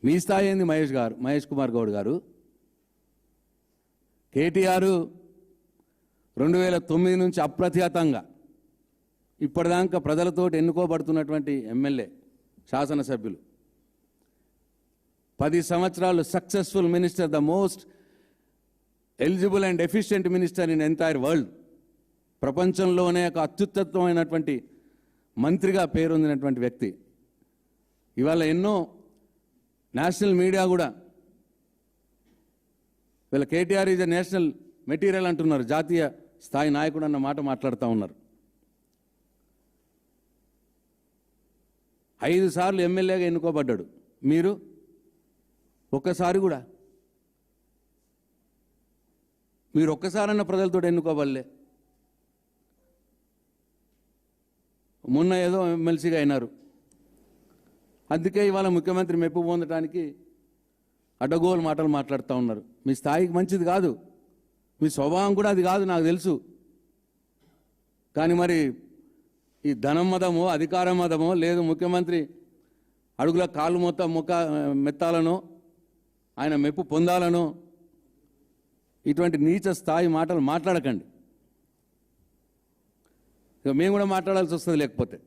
మీ స్థాయి ఏంది మహేష్ కుమార్ గౌడ్ గారు? కేటీఆర్ 2009 నుంచి అప్రతిహతంగా ఇప్పటిదాకా ప్రజలతో ఎన్నుకోబడుతున్నటువంటి ఎమ్మెల్యే, శాసనసభ్యులు, 10 సంవత్సరాలు successful minister, the most eligible and efficient minister in entire world, ప్రపంచంలోనే ఒక అత్యుత్తమమైనటువంటి మంత్రిగా పేరొందినటువంటి వ్యక్తి. ఇవాళ ఎన్నో నేషనల్ మీడియా కూడా వీళ్ళ KTR is a national material అంటున్నారు, జాతీయ స్థాయి నాయకుడు అన్న మాట మాట్లాడుతూ ఉన్నారు. 5 సార్లు ఎమ్మెల్యేగా ఎన్నుకోబడ్డాడు. మీరు ఒక్కసారన్న ప్రజలతో ఎన్నుకోబడలే. మొన్న ఏదో ఎమ్మెల్సీగా అయినారు. అందుకే ఇవాళ ముఖ్యమంత్రి మెప్పు పొందడానికి అడ్డగోలు మాటలు మాట్లాడుతూ ఉన్నారు. మీ స్థాయికి మంచిది కాదు, మీ స్వభావం కూడా అది కాదు, నాకు తెలుసు. కానీ మరి ఈ ధనం మదమో, అధికారం మదమో, లేదు ముఖ్యమంత్రి అడుగుల కాళ్ళు మొత్తం మెత్తాలనో, ఆయన మెప్పు పొందాలనో ఇటువంటి నీచ స్థాయి మాటలు మాట్లాడకండి. ఇక మేము కూడా మాట్లాడాల్సి వస్తుంది లేకపోతే.